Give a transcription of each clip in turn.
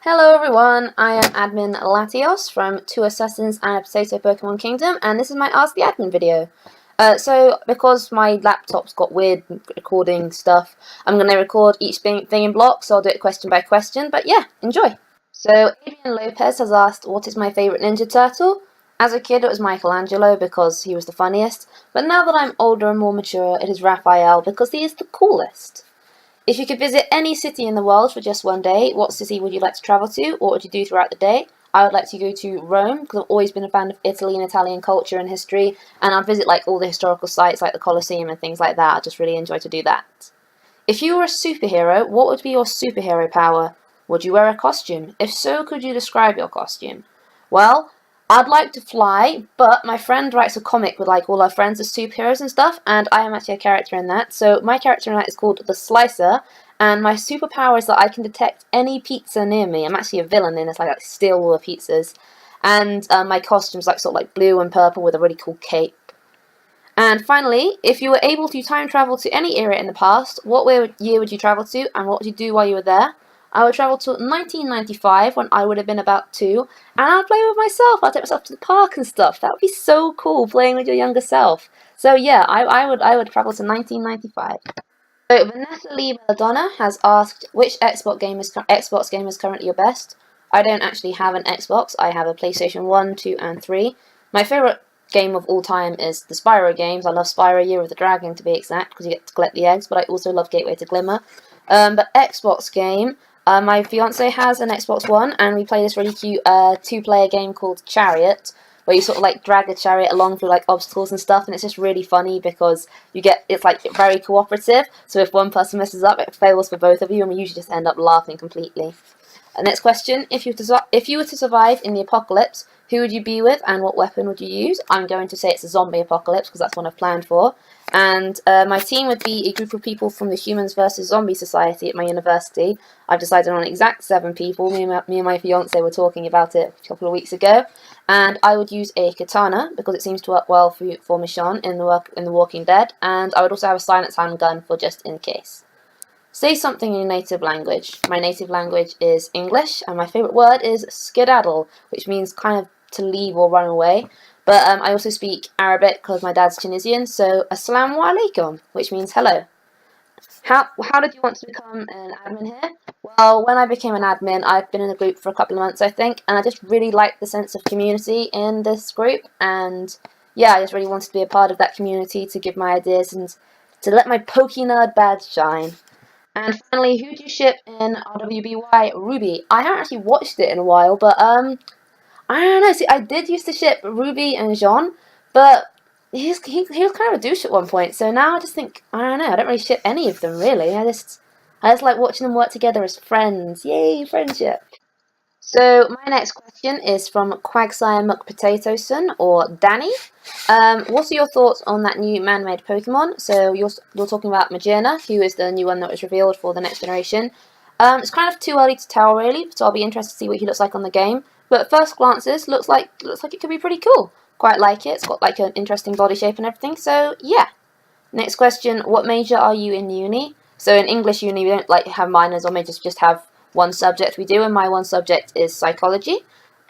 Hello everyone, I am Admin Latios from Two Assassins and a Potato Pokemon Kingdom, and this is my Ask the Admin video. So, because my laptop's got weird recording stuff, I'm going to record each thing in blocks, so I'll do it question by question, but yeah, enjoy! So, Adrian Lopez has asked, what is my favourite Ninja Turtle? As a kid it was Michelangelo because he was the funniest, but now that I'm older and more mature, it is Raphael because he is the coolest. If you could visit any city in the world for just one day, what city would you like to travel to, or what would you do throughout the day? I would like to go to Rome, because I've always been a fan of Italy and Italian culture and history, and I'd visit all the historical sites like the Colosseum and things like that. I just really enjoy to do that. If you were a superhero, what would be your superhero power? Would you wear a costume? If so, could you describe your costume? Well, I'd like to fly, but my friend writes a comic with all our friends as superheroes and stuff, and I am actually a character in that. So my character in that is called the Slicer, and my superpower is that I can detect any pizza near me. I'm actually a villain in this, I steal all the pizzas, and my costume's blue and purple with a really cool cape. And finally, if you were able to time travel to any era in the past, what year would you travel to, and what would you do while you were there? I would travel to 1995 when I would have been about 2, and I'd play with myself. I'd take myself to the park and stuff. That would be so cool, playing with your younger self. So yeah, I would travel to 1995. So Vanessa Lee Belladonna has asked which Xbox game is currently your best. I don't actually have an Xbox. I have a PlayStation 1, 2, and 3. My favorite game of all time is the Spyro games. I love Spyro Year of the Dragon to be exact, because you get to collect the eggs, but I also love Gateway to Glimmer. But Xbox game, my fiance has an Xbox One, and we play this really cute 2-player game called Chariot, where you drag a chariot along through obstacles and stuff, and it's just really funny because it's very cooperative. So if one person messes up, it fails for both of you, and we usually just end up laughing completely. Next question: If you were to survive in the apocalypse, who would you be with, and what weapon would you use? I'm going to say it's a zombie apocalypse because that's what I've planned for. And my team would be a group of people from the Humans vs. Zombie Society at my university. I've decided on an exact 7 people. Me and my fiance were talking about it a couple of weeks ago. And I would use a katana because it seems to work well for Michonne in the Walking Dead. And I would also have a silent handgun for just in case. Say something in your native language. My native language is English, and my favourite word is skedaddle, which means kind of to leave or run away. But I also speak Arabic because my dad's Tunisian, so Assalamu alaikum, which means hello. How did you want to become an admin here? Well, when I became an admin, I'd been in the group for a couple of months, I think, and I just really liked the sense of community in this group, and yeah, I just really wanted to be a part of that community, to give my ideas and to let my pokey nerd badge shine. And finally, who do you ship in RWBY Ruby? I haven't actually watched it in a while, but I don't know. See, I did used to ship Ruby and Jean, but he was kind of a douche at one point. So now I just think, I don't know. I don't really ship any of them really. I just like watching them work together as friends. Yay, friendship! So my next question is from Quagsire McPotatoson, or Danny. What are your thoughts on that new man-made Pokemon? So you're talking about Magearna, who is the new one that was revealed for the next generation. It's kind of too early to tell really, so I'll be interested to see what he looks like on the game. But at first glances, looks like it could be pretty cool. Quite like it. It's got an interesting body shape and everything. So yeah. Next question: what major are you in uni? So in English uni, we don't have minors or majors. Just have one subject we do, and my one subject is psychology.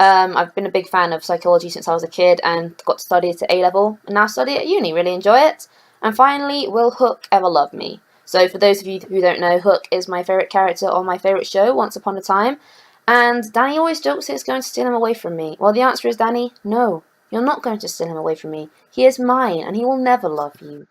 I've been a big fan of psychology since I was a kid and got to study it at A-level, and now study at uni. Really enjoy it. And finally, will Hook ever love me? So for those of you who don't know, Hook is my favourite character on my favourite show, Once Upon a Time, and Danny always jokes that it's going to steal him away from me. Well, the answer is, Danny, no, you're not going to steal him away from me. He is mine, and he will never love you.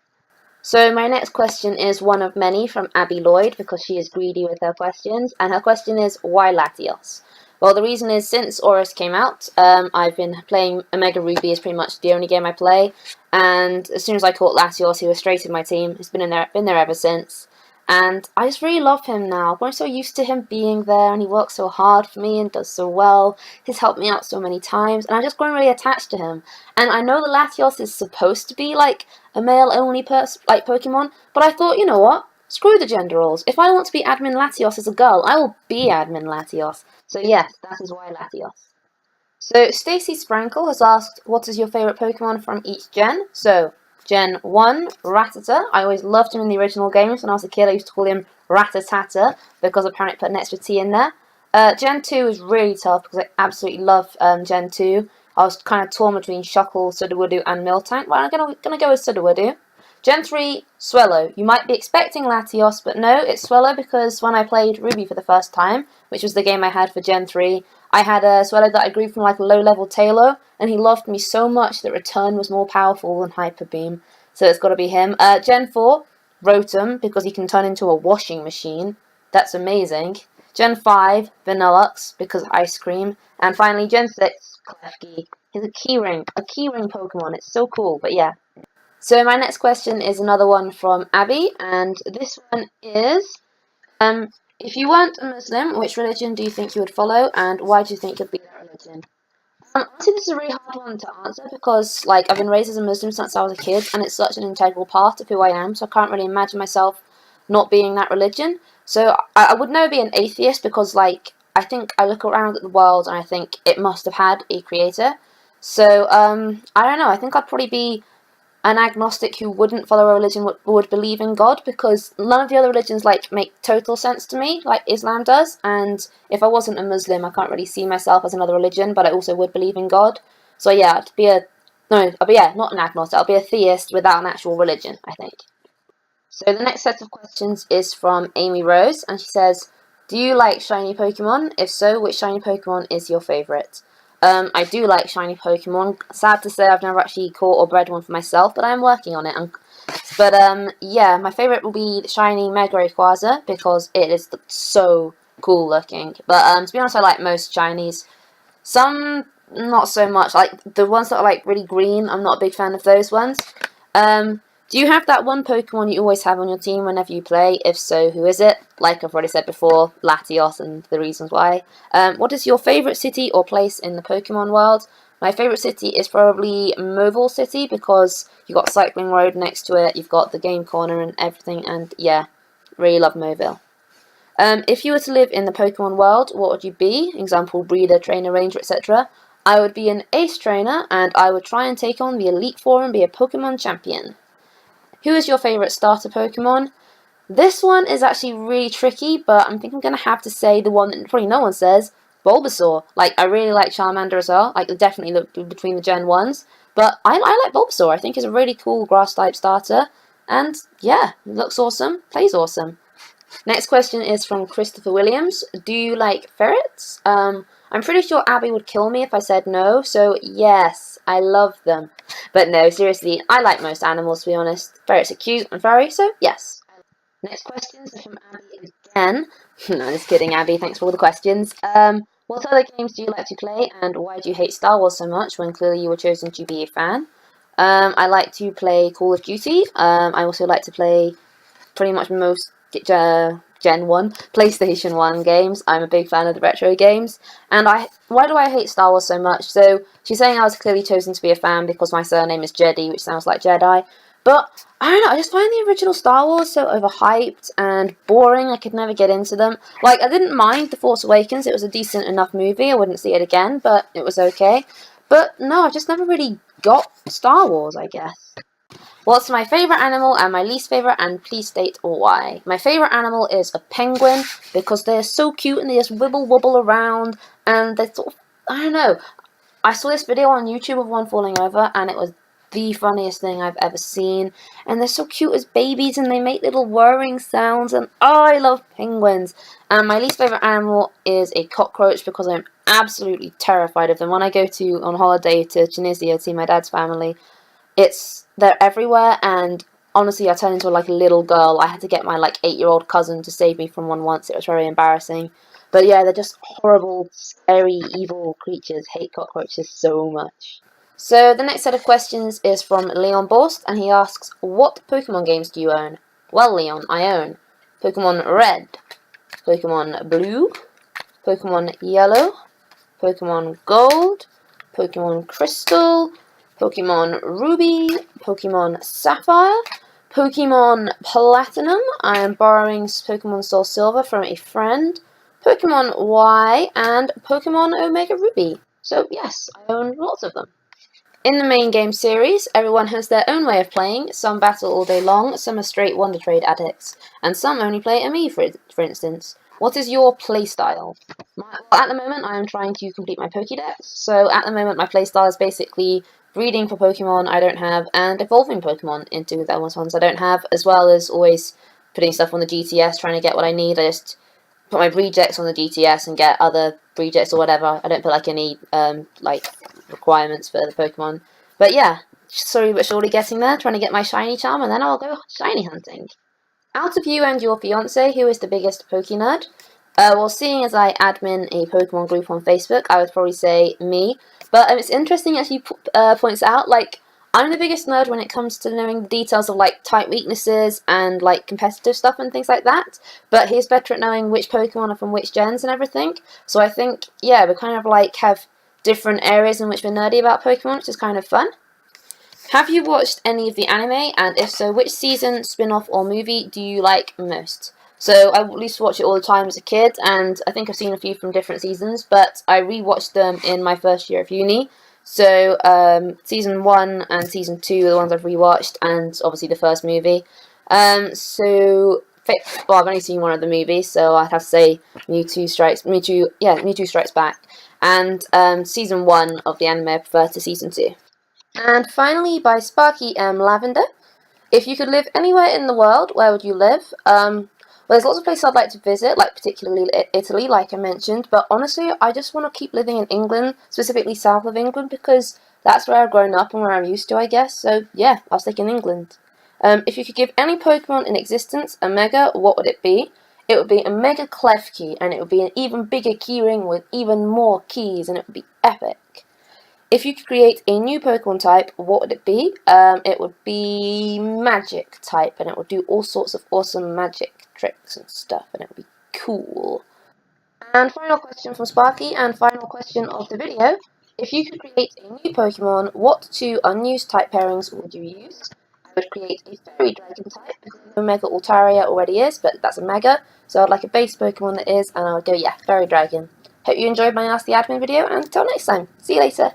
So my next question is one of many from Abby Lloyd, because she is greedy with her questions, and her question is, why Latios? Well, the reason is, since Oris came out, I've been playing Omega Ruby is pretty much the only game I play, and as soon as I caught Latios, he was straight in my team. He's been there ever since, and I just really love him now. I'm so used to him being there, and he works so hard for me and does so well. He's helped me out so many times, and I've just grown really attached to him. And I know that Latios is supposed to be a male-only Pokemon, but I thought, you know what? Screw the gender roles. If I want to be Admin Latios as a girl, I will be Admin Latios. So yes, that is why Latios. So Stacy Sprankle has asked, what is your favourite Pokemon from each gen? So Gen 1, Rattata. I always loved him in the original games. When I was a kid, I used to call him Ratatata because apparently it put an extra T in there. Gen 2 is really tough because I absolutely love Gen 2. I was kind of torn between Shuckle, Sudowoodo, and Miltank, but I'm gonna go with Sudowoodo. Gen 3, Swellow. You might be expecting Latios, but no, it's Swellow because when I played Ruby for the first time, which was the game I had for Gen 3, I had a Swellow that I grew from like a low-level Tailor, and he loved me so much that Return was more powerful than Hyper Beam, so it's got to be him. Gen 4, Rotom, because he can turn into a washing machine. That's amazing. Gen 5, Vanillux, because ice cream. And finally, Gen 6, Klefki. He's a keyring Pokemon. It's so cool, but yeah. So my next question is another one from Abby, and this one is, if you weren't a Muslim, which religion do you think you would follow, and why do you think you'd be that religion? Honestly, this is a really hard one to answer because, like, I've been raised as a Muslim since I was a kid, and it's such an integral part of who I am, so I can't really imagine myself not being that religion. So I would never be an atheist because, like, I think I look around at the world and I think it must have had a creator. So, I don't know, I think I'd probably be an agnostic who wouldn't follow a religion would believe in God, because none of the other religions like make total sense to me like Islam does, and if I wasn't a Muslim I can't really see myself as another religion, but I also would believe in God. So yeah, not an agnostic, I'll be a theist without an actual religion, I think. So the next set of questions is from Amy Rose, and she says, do you like shiny Pokemon? If so, which shiny Pokemon is your favourite? I do like shiny Pokemon. Sad to say I've never actually caught or bred one for myself, but I am working on it. Yeah, my favourite will be the shiny Mega Rayquaza because it is so cool looking. But to be honest, I like most shinies. Some not so much. Like the ones that are like really green, I'm not a big fan of those ones. Do you have that one Pokemon you always have on your team whenever you play? If so, who is it? Like I've already said before, Latios, and the reasons why. What is your favourite city or place in the Pokemon world? My favourite city is probably Mobile City because you've got Cycling Road next to it, you've got the Game Corner and everything, and yeah, really love Mobile. If you were to live in the Pokemon world, what would you be? Example, breeder, trainer, ranger, etc. I would be an ace trainer, and I would try and take on the Elite Four and be a Pokemon champion. Who is your favourite starter Pokemon? This one is actually really tricky, but I think I'm going to have to say the one that probably no one says, Bulbasaur. Like, I really like Charmander as well. Like, definitely look between the Gen 1s. But I like Bulbasaur. I think it's a really cool grass-type starter. And, yeah, looks awesome, plays awesome. Next question is from Christopher Williams. Do you like ferrets? I'm pretty sure Abby would kill me if I said no, so yes, I love them. But no, seriously, I like most animals, to be honest. Ferrets are cute and furry, so yes. Next questions are from Abby again. No, just kidding, Abby, thanks for all the questions. What other games do you like to play, and why do you hate Star Wars so much when clearly you were chosen to be a fan? I like to play Call of Duty. I also like to play pretty much most Gen 1, PlayStation 1 games. I'm a big fan of the retro games. And why do I hate Star Wars so much? So, she's saying I was clearly chosen to be a fan because my surname is Jedi, which sounds like Jedi. But, I don't know, I just find the original Star Wars so overhyped and boring. I could never get into them. Like, I didn't mind The Force Awakens. It was a decent enough movie. I wouldn't see it again, but it was okay. But, no, I just never really got Star Wars, I guess. What's my favourite animal and my least favourite, and please state why. My favourite animal is a penguin because they're so cute and they just wibble wobble around and they sort of, I don't know. I saw this video on YouTube of one falling over and it was the funniest thing I've ever seen. And they're so cute as babies and they make little whirring sounds and oh, I love penguins. And my least favourite animal is a cockroach because I'm absolutely terrified of them. When I go on holiday to Tunisia to see my dad's family, they're everywhere, and honestly, I turned into like a little girl. I had to get my like 8-year-old cousin to save me from one once. It was very embarrassing. But yeah, they're just horrible, scary, evil creatures. Hate cockroaches so much. So the next set of questions is from Leon Borst, and he asks, what Pokemon games do you own? Well, Leon, I own Pokemon Red, Pokemon Blue, Pokemon Yellow, Pokemon Gold, Pokemon Crystal, Pokemon Ruby, Pokemon Sapphire, Pokemon Platinum, I am borrowing Pokemon Soul Silver from a friend, Pokemon Y, and Pokemon Omega Ruby. So yes, I own lots of them. In the main game series, everyone has their own way of playing. Some battle all day long, some are straight Wonder Trade addicts, and some only play Ame, for instance. What is your playstyle? Well, at the moment, I am trying to complete my Pokédex. So at the moment, my playstyle is basically breeding for Pokemon I don't have and evolving Pokemon into the ones I don't have, as well as always putting stuff on the GTS, trying to get what I need. I just put my rejects on the GTS and get other rejects or whatever. I don't put like any like requirements for the Pokemon. But yeah, slowly but surely getting there, trying to get my shiny charm, and then I'll go shiny hunting. Out of you and your fiance, who is the biggest Poke nerd? Well, seeing as I admin a Pokemon group on Facebook, I would probably say me. But it's interesting as you points out, like, I'm the biggest nerd when it comes to knowing the details of, like, type weaknesses and, like, competitive stuff and things like that. But he's better at knowing which Pokemon are from which gens and everything. So I think, yeah, we kind of, like, have different areas in which we're nerdy about Pokemon, which is kind of fun. Have you watched any of the anime, and if so, which season, spin-off, or movie do you like most? So I used to watch it all the time as a kid, and I think I've seen a few from different seasons, but I rewatched them in my first year of uni. So season 1 and season 2 are the ones I've rewatched, and obviously the first movie. Well, I've only seen one of the movies, so I'd have to say Mewtwo Strikes Back. And season 1 of the anime I prefer to season 2. And finally, by Sparky M. Lavender. If you could live anywhere in the world, where would you live? Well, there's lots of places I'd like to visit, like particularly Italy, like I mentioned. But honestly, I just want to keep living in England, specifically south of England, because that's where I've grown up and where I'm used to, I guess. So yeah, I was thinking England. If you could give any Pokemon in existence a Mega, what would it be? It would be a Mega Klefki, and it would be an even bigger keyring with even more keys, and it would be epic. If you could create a new Pokemon type, what would it be? It would be Magic type, and it would do all sorts of awesome magic tricks and stuff, and it would be cool. And final question from Sparky, and final question of the video. If you could create a new Pokemon, what two unused type pairings would you use? I would create a Fairy Dragon type, because Mega Altaria already is, but that's a Mega, so I'd like a base Pokemon that is, and I would go, yeah, Fairy Dragon. Hope you enjoyed my Ask the Admin video, and until next time, see you later.